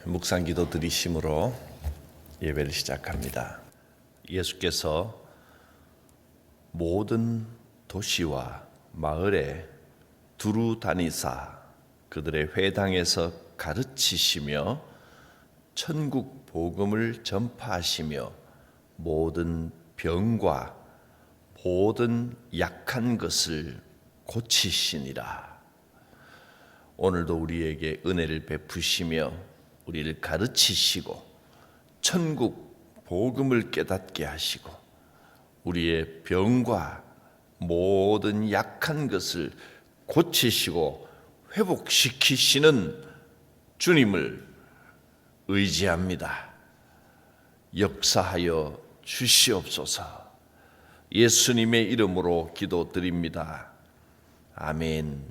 묵상기도 드리심으로 예배를 시작합니다. 예수께서 모든 도시와 마을에 두루 다니사 그들의 회당에서 가르치시며 천국 복음을 전파하시며 모든 병과 모든 약한 것을 고치시니라. 오늘도 우리에게 은혜를 베푸시며 우리를 가르치시고 천국 복음을 깨닫게 하시고 우리의 병과 모든 약한 것을 고치시고 회복시키시는 주님을 의지합니다. 역사하여 주시옵소서. 예수님의 이름으로 기도드립니다. 아멘.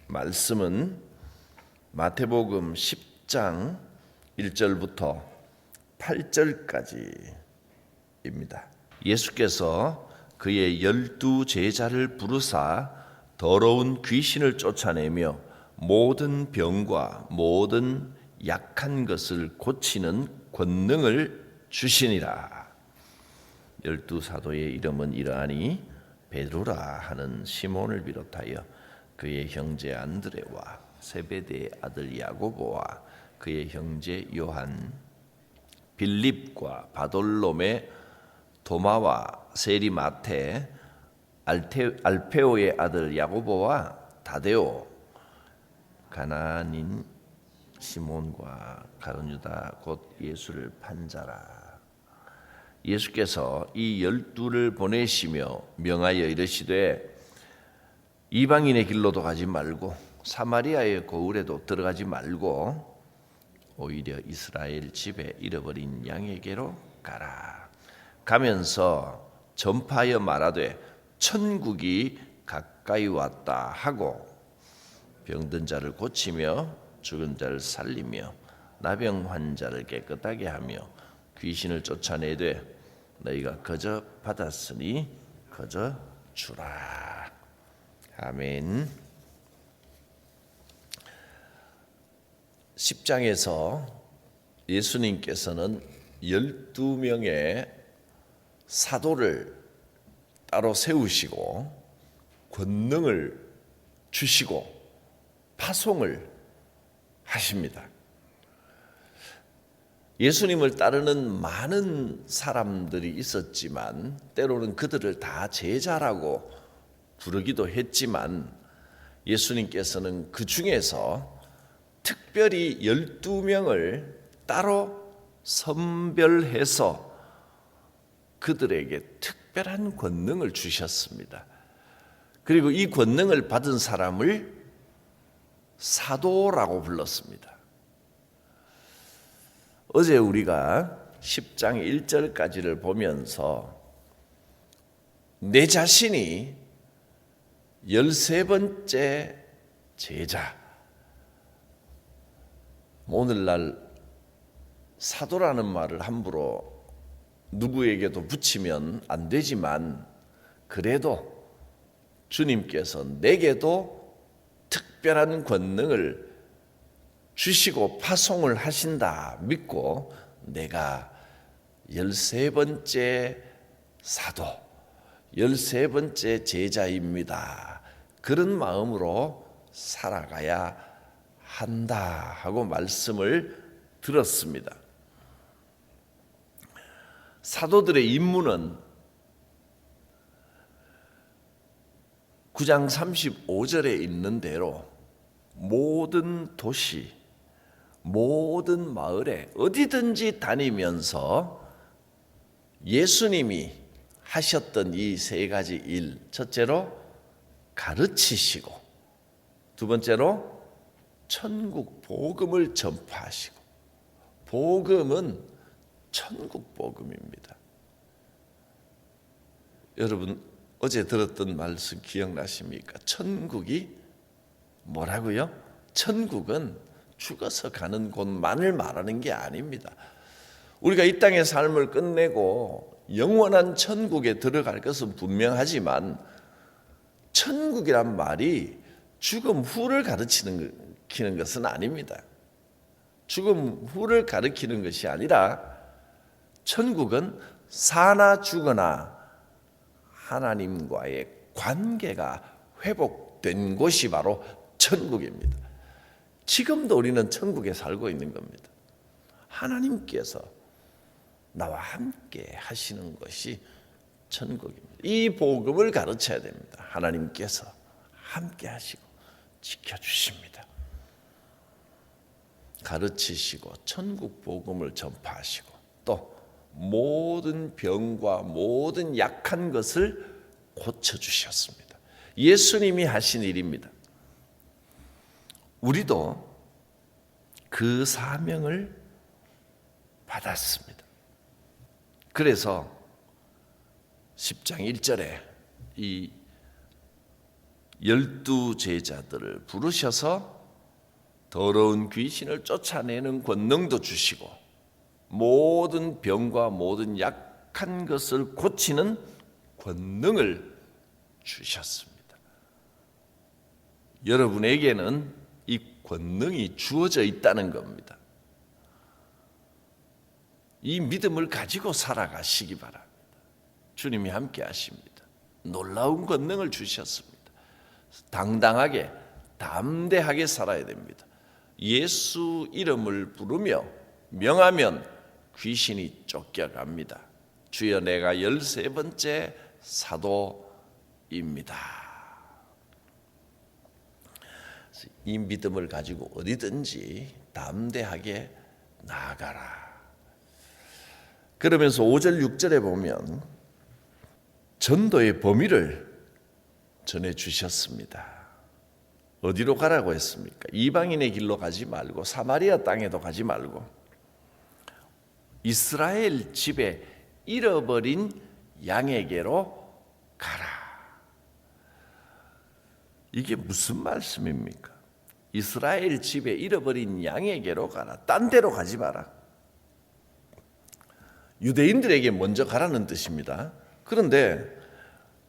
말씀은 마태복음 10장 1절부터 8절까지입니다. 예수께서 그의 12 제자를 부르사 더러운 귀신을 쫓아내며 모든 병과 모든 약한 것을 고치는 권능을 주시니라. 12 사도의 이름은 이러하니 베드로라 하는 시몬을 비롯하여 그의 형제 안드레와 세베대의 아들 야고보와 그의 형제 요한, 빌립과 바돌롬의 도마와 세리마테, 알페오의 아들 야고보와 다데오, 가나안인 시몬과 가룟유다 곧 예수를 판 자라. 예수께서 이 12를 보내시며 명하여 이르시되 이방인의 길로도 가지 말고 사마리아의 고을에도 들어가지 말고 오히려 이스라엘 집에 잃어버린 양에게로 가라. 가면서 전파하여 말하되 천국이 가까이 왔다 하고 병든 자를 고치며 죽은 자를 살리며 나병 환자를 깨끗하게 하며 귀신을 쫓아내되 너희가 거저 받았으니 거저 주라. 아멘. 10장에서 예수님께서는 12명의 사도를 따로 세우시고 권능을 주시고 파송을 하십니다. 예수님을 따르는 많은 사람들이 있었지만 때로는 그들을 다 제자라고 부르기도 했지만 예수님께서는 그 중에서 특별히 12명을 따로 선별해서 그들에게 특별한 권능을 주셨습니다. 그리고 이 권능을 받은 사람을 사도라고 불렀습니다. 어제 우리가 10장 1절까지를 보면서 내 자신이 13번째 제자, 오늘날 사도라는 말을 함부로 누구에게도 붙이면 안 되지만 그래도 주님께서 내게도 특별한 권능을 주시고 파송을 하신다 믿고 내가 13번째 사도, 13번째 제자입니다. 그런 마음으로 살아가야 한다 하고 말씀을 들었습니다. 사도들의 임무는 9장 35절에 있는 대로 모든 도시, 모든 마을에 어디든지 다니면서 예수님이 하셨던 이 세 가지 일, 첫째로 가르치시고 두 번째로 천국 복음을 전파하시고, 복음은 천국 복음입니다. 여러분 어제 들었던 말씀 기억나십니까? 천국이 뭐라고요? 천국은 죽어서 가는 곳만을 말하는 게 아닙니다. 우리가 이 땅의 삶을 끝내고 영원한 천국에 들어갈 것은 분명하지만 천국이란 말이 죽음 후를 가르치는 것은 아닙니다. 죽음 후를 가리키는 것이 아니라 천국은 사나 죽거나 하나님과의 관계가 회복된 곳이 바로 천국입니다. 지금도 우리는 천국에 살고 있는 겁니다. 하나님께서 나와 함께 하시는 것이 천국입니다. 이 복음을 가르쳐야 됩니다. 하나님께서 함께 하시고 지켜주십니다. 가르치시고 천국 복음을 전파하시고 또 모든 병과 모든 약한 것을 고쳐주셨습니다. 예수님이 하신 일입니다. 우리도 그 사명을 받았습니다. 그래서 10장 1절에 이 12제자들을 부르셔서 더러운 귀신을 쫓아내는 권능도 주시고 모든 병과 모든 약한 것을 고치는 권능을 주셨습니다. 여러분에게는 이 권능이 주어져 있다는 겁니다. 이 믿음을 가지고 살아가시기 바랍니다. 주님이 함께 하십니다. 놀라운 권능을 주셨습니다. 당당하게 담대하게 살아야 됩니다. 예수 이름을 부르며 명하면 귀신이 쫓겨갑니다. 주여 내가 13번째 사도입니다. 이 믿음을 가지고 어디든지 담대하게 나아가라. 그러면서 5절 6절에 보면 전도의 범위를 전해주셨습니다. 어디로 가라고 했습니까? 이방인의 길로 가지 말고 사마리아 땅에도 가지 말고 이스라엘 집에 잃어버린 양에게로 가라. 이게 무슨 말씀입니까? 이스라엘 집에 잃어버린 양에게로 가라. 딴 데로 가지 마라. 유대인들에게 먼저 가라는 뜻입니다. 그런데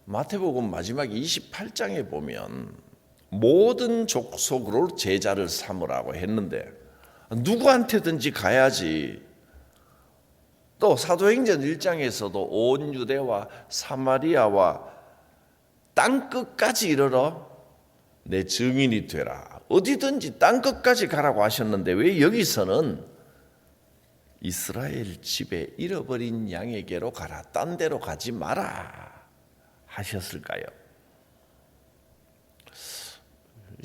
마태복음 마지막 28장에 보면 모든 족속으로 제자를 삼으라고 했는데 누구한테든지 가야지. 또 사도행전 1장에서도 온 유대와 사마리아와 땅끝까지 이르러 내 증인이 되라. 어디든지 땅끝까지 가라고 하셨는데 왜 여기서는 이스라엘 집에 잃어버린 양에게로 가라. 딴 데로 가지 마라 하셨을까요?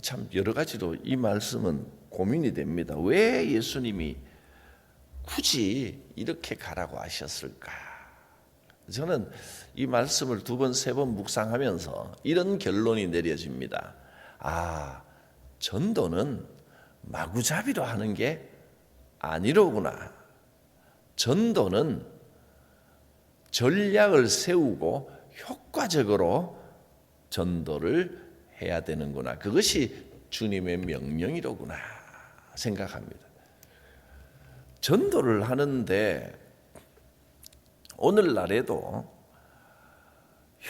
참 여러 가지로 이 말씀은 고민이 됩니다. 왜 예수님이 굳이 이렇게 가라고 하셨을까? 저는 이 말씀을 2번, 3번 묵상하면서 이런 결론이 내려집니다. 전도는 마구잡이로 하는 게 아니로구나. 전도는 전략을 세우고 효과적으로 전도를 해야 되는구나. 그것이 주님의 명령이로구나 생각합니다. 전도를 하는데 오늘날에도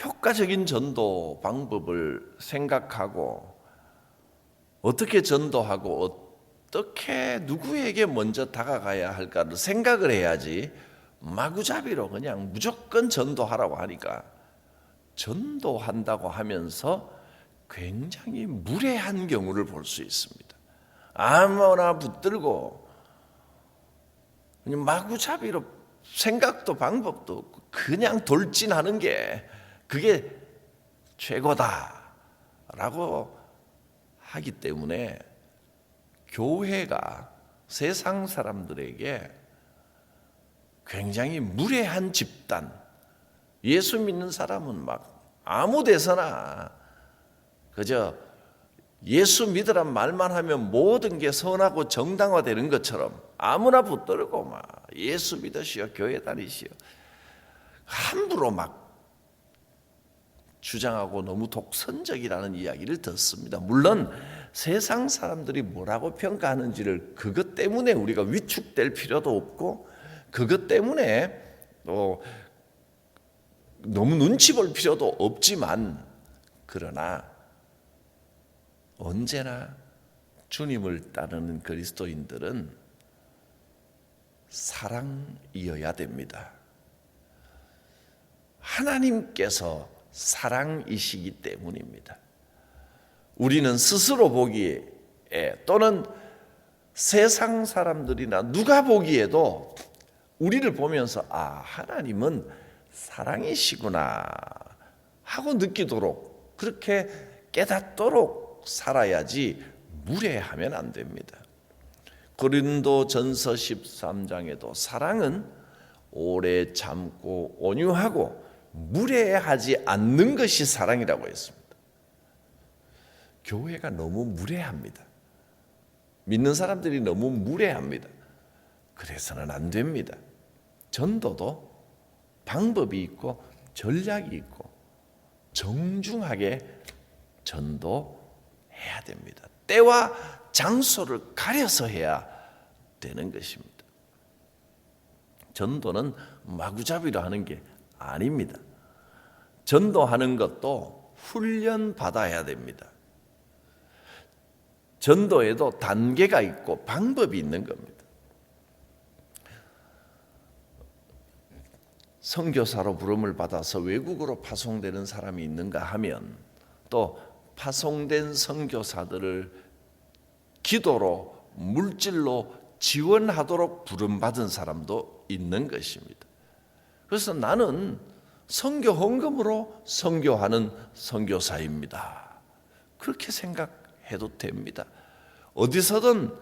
효과적인 전도 방법을 생각하고 어떻게 전도하고 어떻게 누구에게 먼저 다가가야 할까를 생각을 해야지 마구잡이로 그냥 무조건 전도하라고 하니까 전도한다고 하면서 굉장히 무례한 경우를 볼 수 있습니다. 아무나 붙들고 그냥 마구잡이로 생각도 방법도 없고 그냥 돌진하는 게 그게 최고다라고 하기 때문에 교회가 세상 사람들에게 굉장히 무례한 집단, 예수 믿는 사람은 막 아무 데서나 그저 예수 믿으란 말만 하면 모든 게 선하고 정당화되는 것처럼 아무나 붙들고 막 예수 믿으시오, 교회 다니시오 함부로 막 주장하고 너무 독선적이라는 이야기를 듣습니다. 물론 세상 사람들이 뭐라고 평가하는지를 그것 때문에 우리가 위축될 필요도 없고 그것 때문에 또 너무 눈치 볼 필요도 없지만 그러나 언제나 주님을 따르는 그리스도인들은 사랑이어야 됩니다. 하나님께서 사랑이시기 때문입니다. 우리는 스스로 보기에 또는 세상 사람들이나 누가 보기에도 우리를 보면서 하나님은 사랑이시구나 하고 느끼도록, 그렇게 깨닫도록 살아야지 무례하면 안 됩니다. 고린도전서 13장에도 사랑은 오래 참고 온유하고 무례하지 않는 것이 사랑이라고 했습니다. 교회가 너무 무례합니다. 믿는 사람들이 너무 무례합니다. 그래서는 안 됩니다. 전도도 방법이 있고 전략이 있고 정중하게 전도해야 됩니다. 때와 장소를 가려서 해야 되는 것입니다. 전도는 마구잡이로 하는 게 아닙니다. 전도하는 것도 훈련 받아야 됩니다. 전도에도 단계가 있고 방법이 있는 겁니다. 선교사로 부름을 받아서 외국으로 파송되는 사람이 있는가 하면 또 파송된 선교사들을 기도로 물질로 지원하도록 부름받은 사람도 있는 것입니다. 그래서 나는 선교 헌금으로 선교하는 선교사입니다. 그렇게 생각해도 됩니다. 어디서든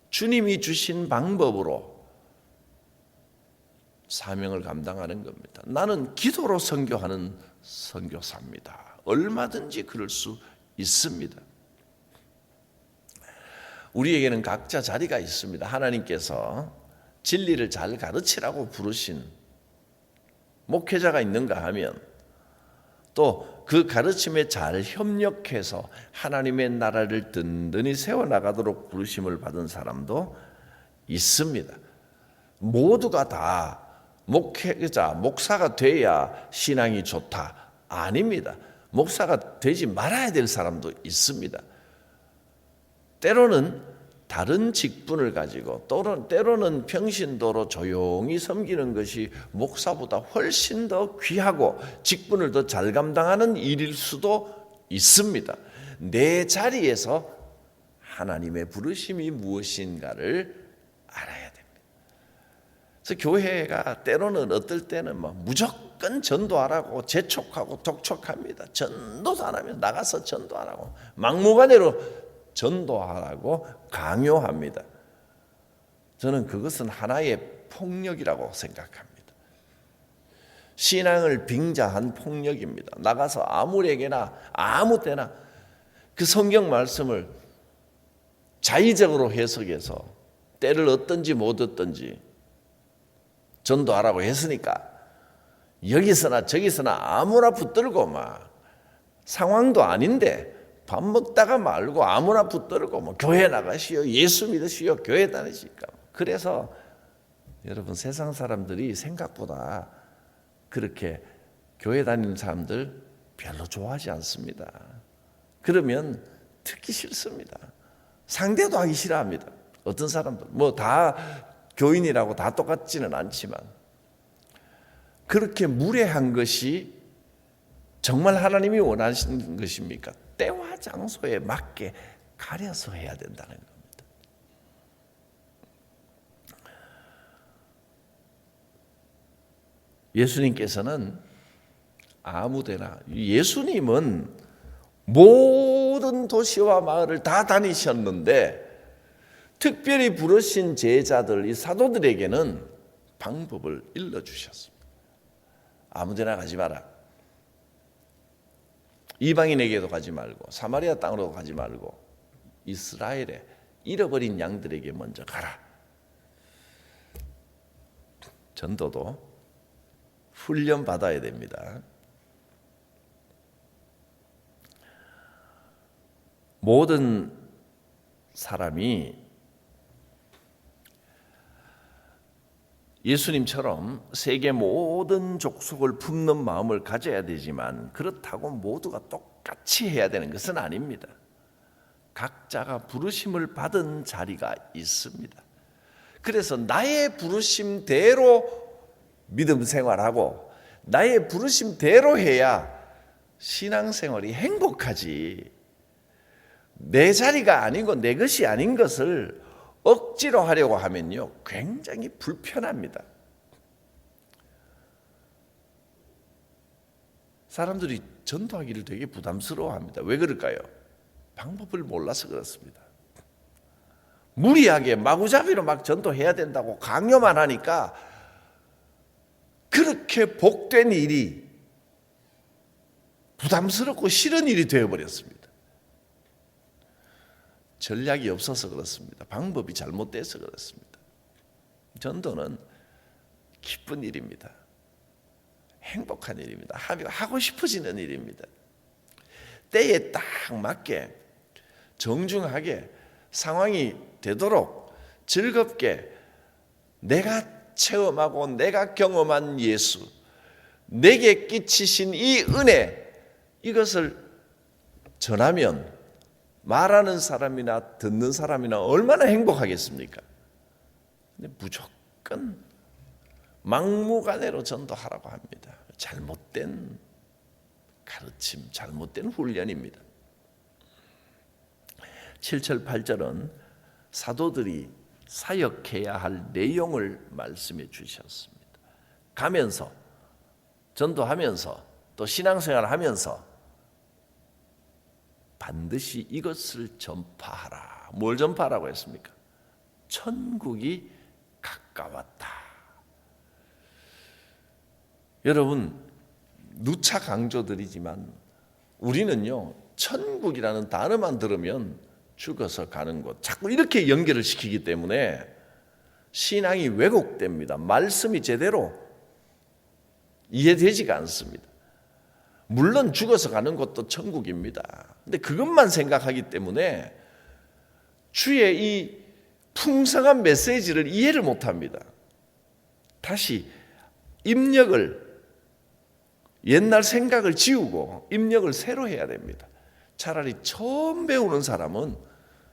주님이 주신 방법으로 사명을 감당하는 겁니다. 나는 기도로 선교하는 선교사입니다. 얼마든지 그럴 수 있습니다. 우리에게는 각자 자리가 있습니다. 하나님께서 진리를 잘 가르치라고 부르신 목회자가 있는가 하면 또 그 가르침에 잘 협력해서 하나님의 나라를 든든히 세워나가도록 부르심을 받은 사람도 있습니다. 모두가 다 목회자, 목사가 돼야 신앙이 좋다. 아닙니다. 목사가 되지 말아야 될 사람도 있습니다. 때로는 다른 직분을 가지고 때로는 평신도로 조용히 섬기는 것이 목사보다 훨씬 더 귀하고 직분을 더 잘 감당하는 일일 수도 있습니다. 내 자리에서 하나님의 부르심이 무엇인가를 알아야 됩니다. 그래서 교회가 때로는 어떨 때는 무조건 전도하라고 재촉하고 독촉합니다. 전도도 안 하면 나가서 전도하라고 막무가내로 전도하라고 강요합니다. 저는 그것은 하나의 폭력이라고 생각합니다. 신앙을 빙자한 폭력입니다. 나가서 아무에게나 아무 때나 그 성경 말씀을 자의적으로 해석해서 때를 얻든지 못 얻든지 전도하라고 했으니까 여기서나 저기서나 아무나 붙들고 상황도 아닌데 밥 먹다가 말고 아무나 붙들고 교회 나가시오, 예수 믿으시오, 교회 다니시니까. 그래서 여러분 세상 사람들이 생각보다 그렇게 교회 다니는 사람들 별로 좋아하지 않습니다. 그러면 듣기 싫습니다. 상대도 하기 싫어합니다. 어떤 사람들 다 교인이라고 다 똑같지는 않지만 그렇게 무례한 것이 정말 하나님이 원하시는 것입니까? 때와 장소에 맞게 가려서 해야 된다는 겁니다. 예수님께서는 아무데나, 예수님은 모든 도시와 마을을 다 다니셨는데 특별히 부르신 제자들, 이 사도들에게는 방법을 일러주셨습니다. 아무데나 가지 마라. 이방인에게도 가지 말고 사마리아 땅으로 가지 말고 이스라엘에 잃어버린 양들에게 먼저 가라. 전도도 훈련 받아야 됩니다. 모든 사람이 예수님처럼 세계 모든 족속을 품는 마음을 가져야 되지만 그렇다고 모두가 똑같이 해야 되는 것은 아닙니다. 각자가 부르심을 받은 자리가 있습니다. 그래서 나의 부르심대로 믿음 생활하고 나의 부르심대로 해야 신앙생활이 행복하지. 내 자리가 아니고 내 것이 아닌 것을 억지로 하려고 하면요, 굉장히 불편합니다. 사람들이 전도하기를 되게 부담스러워합니다. 왜 그럴까요? 방법을 몰라서 그렇습니다. 무리하게 마구잡이로 막 전도해야 된다고 강요만 하니까 그렇게 복된 일이 부담스럽고 싫은 일이 되어버렸습니다. 전략이 없어서 그렇습니다. 방법이 잘못돼서 그렇습니다. 전도는 기쁜 일입니다. 행복한 일입니다. 하고 싶어지는 일입니다. 때에 딱 맞게 정중하게 상황이 되도록 즐겁게 내가 체험하고 내가 경험한 예수, 내게 끼치신 이 은혜, 이것을 전하면 말하는 사람이나 듣는 사람이나 얼마나 행복하겠습니까? 근데 무조건 막무가내로 전도하라고 합니다. 잘못된 가르침, 잘못된 훈련입니다. 7절, 8절은 사도들이 사역해야 할 내용을 말씀해 주셨습니다. 가면서, 전도하면서, 또 신앙생활하면서 반드시 이것을 전파하라. 뭘 전파하라고 했습니까? 천국이 가까웠다. 여러분, 누차 강조드리지만 우리는요, 천국이라는 단어만 들으면 죽어서 가는 곳, 자꾸 이렇게 연결을 시키기 때문에 신앙이 왜곡됩니다. 말씀이 제대로 이해되지가 않습니다. 물론 죽어서 가는 곳도 천국입니다. 근데 그것만 생각하기 때문에 주의 이 풍성한 메시지를 이해를 못합니다. 다시 입력을, 옛날 생각을 지우고 입력을 새로 해야 됩니다. 차라리 처음 배우는 사람은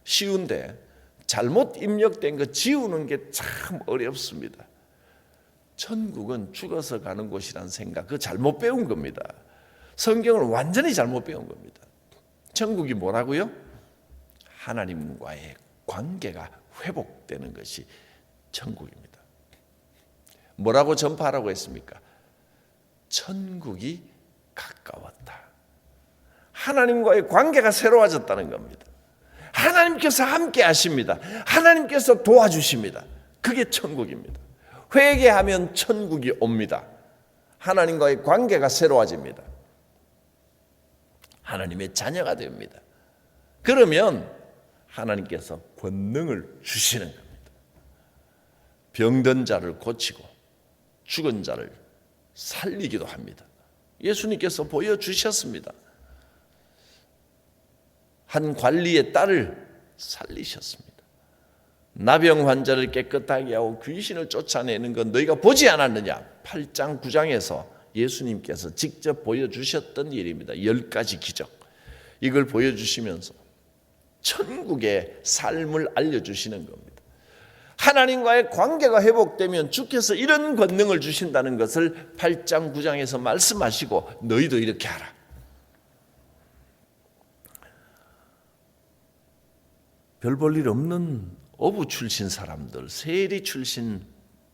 쉬운데 잘못 입력된 거 지우는 게 참 어렵습니다. 천국은 죽어서 가는 곳이란 생각, 그거 잘못 배운 겁니다. 성경을 완전히 잘못 배운 겁니다. 천국이 뭐라고요? 하나님과의 관계가 회복되는 것이 천국입니다. 뭐라고 전파하라고 했습니까? 천국이 가까웠다. 하나님과의 관계가 새로워졌다는 겁니다. 하나님께서 함께 하십니다. 하나님께서 도와주십니다. 그게 천국입니다. 회개하면 천국이 옵니다. 하나님과의 관계가 새로워집니다. 하나님의 자녀가 됩니다. 그러면 하나님께서 권능을 주시는 겁니다. 병든 자를 고치고 죽은 자를 살리기도 합니다. 예수님께서 보여주셨습니다. 한 관리의 딸을 살리셨습니다. 나병 환자를 깨끗하게 하고 귀신을 쫓아내는 건 너희가 보지 않았느냐? 8장 9장에서 예수님께서 직접 보여주셨던 일입니다. 10가지 기적. 이걸 보여주시면서 천국의 삶을 알려주시는 겁니다. 하나님과의 관계가 회복되면 주께서 이런 권능을 주신다는 것을 8장 9장에서 말씀하시고 너희도 이렇게 하라. 별 볼 일 없는 어부 출신 사람들, 세리 출신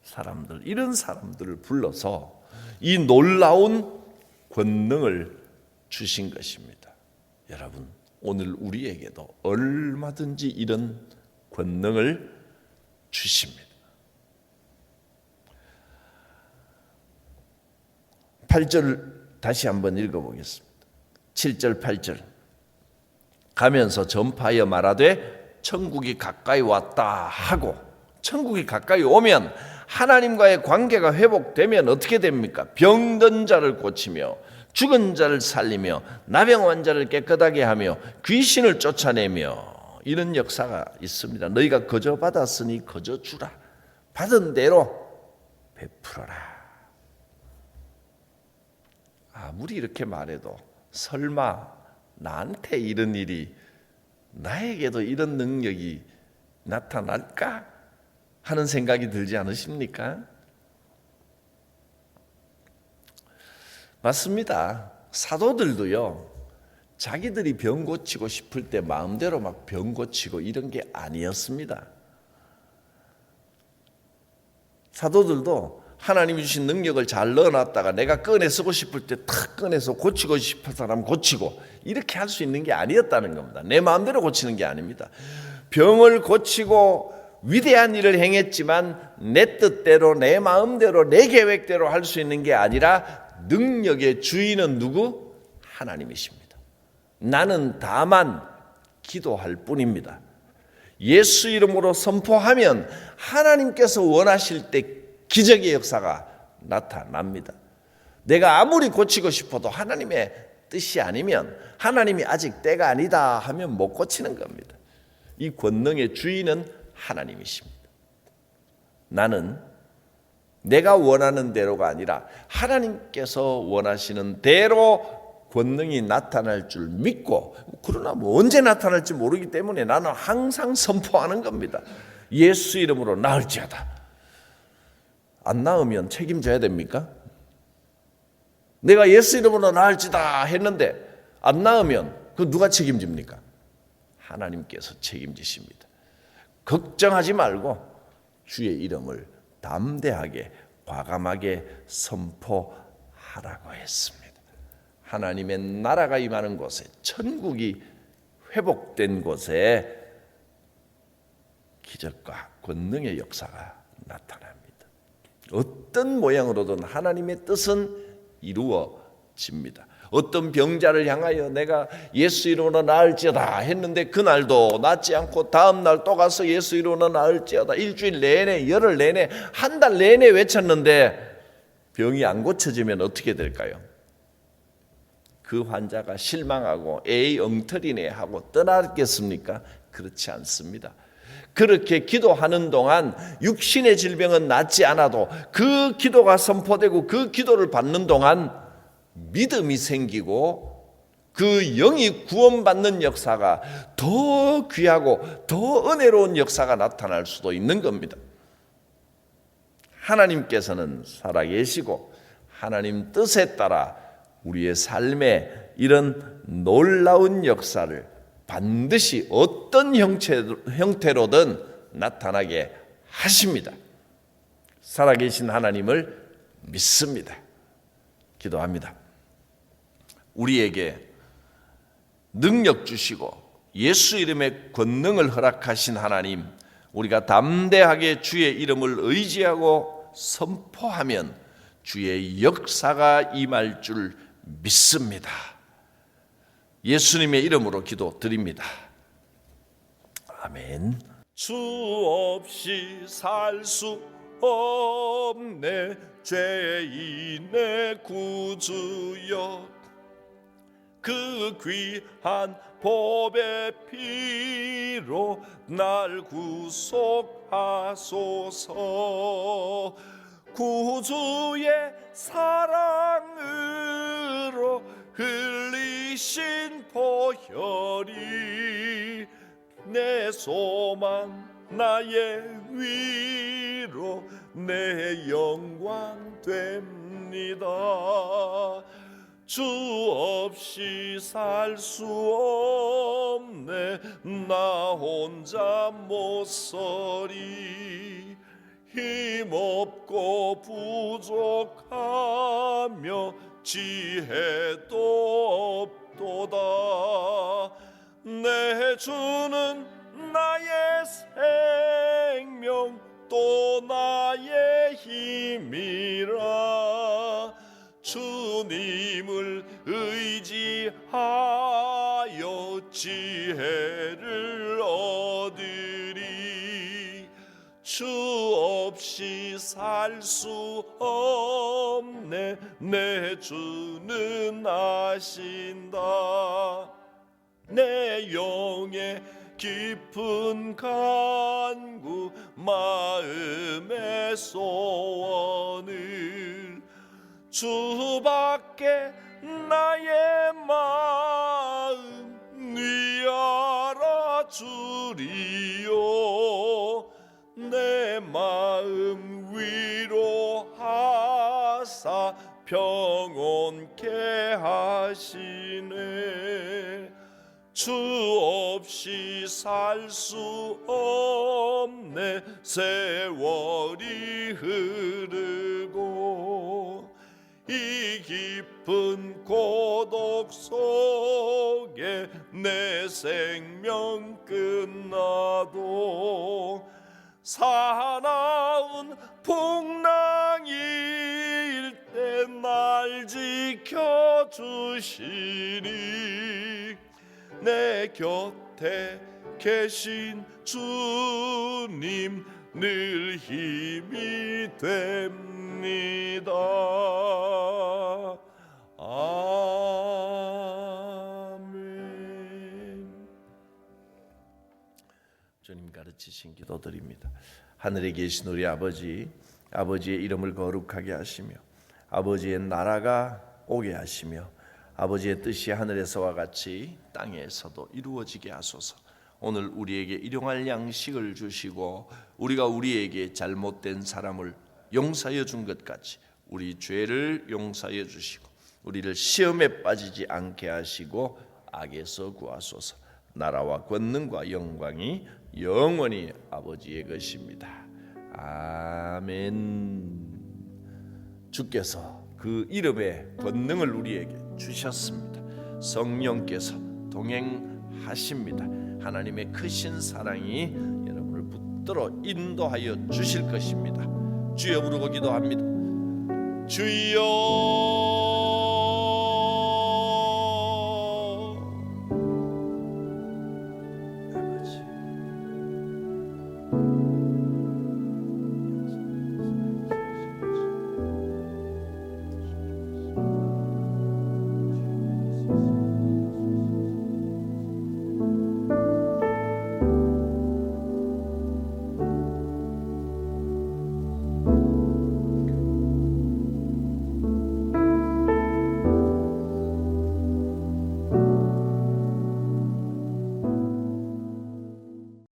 사람들, 이런 사람들을 불러서 이 놀라운 권능을 주신 것입니다. 여러분, 오늘 우리에게도 얼마든지 이런 권능을 주십니다. 8절 다시 한번 읽어보겠습니다. 7절 8절 가면서 전파하여 말하되 천국이 가까이 왔다 하고, 천국이 가까이 오면 하나님과의 관계가 회복되면 어떻게 됩니까? 병든 자를 고치며 죽은 자를 살리며 나병 환자를 깨끗하게 하며 귀신을 쫓아내며, 이런 역사가 있습니다. 너희가 거저 받았으니 거저 주라. 받은 대로 베풀어라. 아무리 이렇게 말해도 설마 나한테 이런 일이, 나에게도 이런 능력이 나타날까 하는 생각이 들지 않으십니까? 맞습니다. 사도들도요, 자기들이 병 고치고 싶을 때 마음대로 막 병 고치고 이런 게 아니었습니다. 사도들도 하나님이 주신 능력을 잘 넣어놨다가 내가 꺼내 쓰고 싶을 때 탁 꺼내서 고치고 싶은 사람 고치고 이렇게 할 수 있는 게 아니었다는 겁니다. 내 마음대로 고치는 게 아닙니다. 병을 고치고 위대한 일을 행했지만 내 뜻대로 내 마음대로 내 계획대로 할 수 있는 게 아니라 능력의 주인은 누구? 하나님이십니다. 나는 다만 기도할 뿐입니다. 예수 이름으로 선포하면 하나님께서 원하실 때 기적의 역사가 나타납니다. 내가 아무리 고치고 싶어도 하나님의 뜻이 아니면, 하나님이 아직 때가 아니다 하면 못 고치는 겁니다. 이 권능의 주인은 하나님이십니다. 나는 내가 원하는 대로가 아니라 하나님께서 원하시는 대로 권능이 나타날 줄 믿고, 그러나 뭐 언제 나타날지 모르기 때문에 나는 항상 선포하는 겁니다. 예수 이름으로 나을지어다. 안 나으면 책임져야 됩니까? 내가 예수 이름으로 나을지다 했는데 안 나으면 그 누가 책임집니까? 하나님께서 책임지십니다. 걱정하지 말고 주의 이름을 담대하게 과감하게 선포하라고 했습니다. 하나님의 나라가 임하는 곳에, 천국이 회복된 곳에 기적과 권능의 역사가 나타납니다. 어떤 모양으로든 하나님의 뜻은 이루어집니다. 어떤 병자를 향하여 내가 예수 이름으로 나을지어다 했는데 그날도 낫지 않고 다음 날 또 가서 예수 이름으로 나을지어다, 일주일 내내, 열흘 내내, 한 달 내내 외쳤는데 병이 안 고쳐지면 어떻게 될까요? 그 환자가 실망하고 에이 엉터리네 하고 떠나겠습니까? 그렇지 않습니다. 그렇게 기도하는 동안 육신의 질병은 낫지 않아도 그 기도가 선포되고 그 기도를 받는 동안 믿음이 생기고 그 영이 구원받는 역사가 더 귀하고 더 은혜로운 역사가 나타날 수도 있는 겁니다. 하나님께서는 살아계시고 하나님 뜻에 따라 우리의 삶에 이런 놀라운 역사를 반드시 어떤 형태로든 나타나게 하십니다. 살아계신 하나님을 믿습니다. 기도합니다. 우리에게 능력 주시고 예수 이름의 권능을 허락하신 하나님, 우리가 담대하게 주의 이름을 의지하고 선포하면 주의 역사가 임할 줄 믿습니다. 예수님의 이름으로 기도드립니다. 아멘. 주 없이 살 수 없네 죄인의 구주여, 그 귀한 보배 피로 날 구속하소서. 구주의 사랑으로 흘리신 보혈이 내 소망 나의 위로 내 영광 됩니다. 주 없이 살 수 없네 나 혼자 못 서리. 힘없고 부족하며 지혜도 없도다. 내 주는 나의 생명 또 나의 힘이라. 주님을 의지하여 지혜를 얻으리. 주 없이 살 수 없네 내 주는 아신다. 내 영의 깊은 간구 마음의 소원을 주밖에 나의 마음 위 알아주리요. 내 마음 위로하사 평온케 하시네. 주 없이 살 수 없네. 세월이 흐르고 이 깊은 고독 속에 내 생명 끝나도 사나운 풍랑일 때 날 지켜주시니 내 곁에 계신 주님 늘 힘이 됩니다. 아멘. 주님 가르치신 기도드립니다. 하늘에 계신 우리 아버지, 아버지의 이름을 거룩하게 하시며 아버지의 나라가 오게 하시며 아버지의 뜻이 하늘에서와 같이 땅에서도 이루어지게 하소서. 오늘 우리에게 일용할 양식을 주시고 우리가 우리에게 잘못된 사람을 용서하여 준 것 같이 우리 죄를 용서하여 주시고 우리를 시험에 빠지지 않게 하시고 악에서 구하소서. 나라와 권능과 영광이 영원히 아버지의 것입니다. 아멘. 주께서 그 이름의 권능을 우리에게 주셨습니다. 성령께서 동행하십니다. 하나님의 크신 사랑이 여러분을 붙들어 인도하여 주실 것입니다. 주여 부르고 기도합니다. 주여